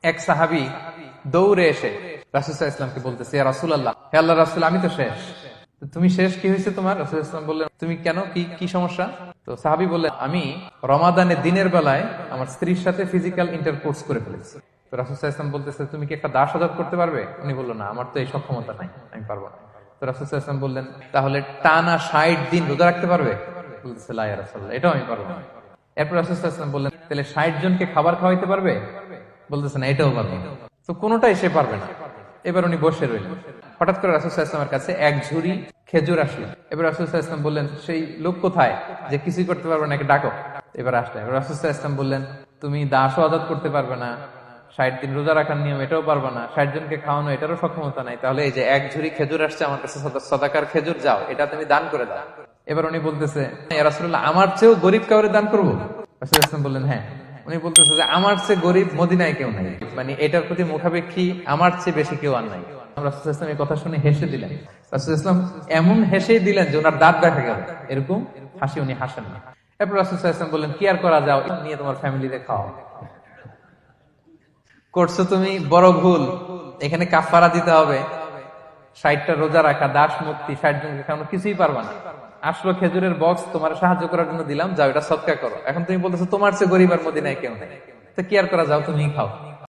এক সাহাবী দৌড়ে এসে রাসূল সাল্লাল্লাহু আলাইহি ওয়াসাল্লামকে বলতেছে, ইয়া রাসূলুল্লাহ, হে আল্লাহর রাসূল, আমি তো শেষ। তো তুমি শেষ, কি হয়েছে তোমার? রাসূল সাল্লাল্লাহু আলাইহি ওয়াসাল্লাম বললেন, তুমি কেন, কি কি সমস্যা? তো সাহাবী বললেন, আমি রমাদানে দিনের বেলায় আমার স্ত্রীর সাথে ফিজিক্যাল ইন্টারকোর্স করে ফেলেছি। তো রাসূল সাল্লাল্লাহু আলাইহি ওয়াসাল্লাম বলতেছে, তুমি কি একটা দাস আজাদ করতে পারবে? উনি বলল, না, আমার তো এই সক্ষমতা নাই, আমি পারবো না। তো রাসূল সাল্লাল্লাহু আলাইহি ওয়াসাল্লাম বললেন, তাহলে টানা ৬০ দিন রোজা রাখতে পারবে? বলতেছে, লা ইয়া রাসূলুল্লাহ, এটাও আমি পারবো না। এরপর রাসূল সাল্লাল্লাহু আলাইহি ওয়াসাল্লাম বললেন, তাহলে ৬০ জনকে খাবার খাওয়াইতে পারবে? বলতেছে, না, এটাও পারবে না। তো কোনোটাই সে পারবে না। এবার উনি বসে রইলেন। হঠাৎ করে রাসূল সাল্লাল্লাহু আলাইহি ওয়াসাল্লামের কাছে এক ঝুড়ি খেজুর আসলো। এবার রাসূল সাল্লাল্লাহু আলাইহি ওয়াসাল্লাম বললেন, সেই লোক কোথায় যে কিছুই করতে পারবে না, একে ডাকো। এবার আসলেন। এবার রাসূল সাল্লাল্লাহু আলাইহি ওয়াসাল্লাম বললেন, তুমি দাসও আজাদ করতে পারবে না, ৬০ দিন রোজা রাখার নিয়ম এটাও পারবে না, ৬০ জনকে খাওয়ানো এটারও সক্ষমতা নাই, তাহলে এই যে এক ঝুড়ি খেজুর আসছে আমার কাছে, সাদাকার খেজুর, যাও এটা তুমি দান করে দাও। এবার উনি বলতেছে, ইয়া রাসূলুল্লাহ, আমার চেয়েও গরিব কাউরে দান করবো? রাসূল সাল্লাল্লাহু আলাইহি ওয়াসাল্লাম বললেন, হ্যাঁ। উনি বলতেছে যে আমার চেয়ে গরিব মদিনায় কেউ নাই, মানে এটার প্রতি মুখাপেক্ষী আমার চেয়ে বেশি কেউ আর নাই। রাসূল সাল্লাল্লাহু আলাইহি ওয়াসাল্লাম এই কথা শুনে হেসে দিলেন। রাসূল সাল্লাল্লাহু আলাইহি ওয়াসাল্লাম এমন হেসেই দিলেন যে ওনার দাঁত দেখা গেল, এরকম হাসি উনি হাসেন না। এরপর রাসূল সাল্লাল্লাহু আলাইহি ওয়াসাল্লাম বললেন, কি আর করা, যাও নিয়ে তোমার ফ্যামিলিতে খাও। করছো তুমি বড় ভুল, এখানে কাফারা দিতে হবে, ৬০টা রোজা রাখা, দাস মুক্তি, ৬০ জনকে খাওয়ানো, কিছুই পারবা না। আসলো খেজুরের বক্স, তোমার সাহায্য করার জন্য দিলাম, যাও এটা সদকা করো। এখন তুমি বলতেছো তোমার চেয়ে গরিব আর মদিনায় কেউ নেই, তো কি আর করা, যাও তুমি খাও।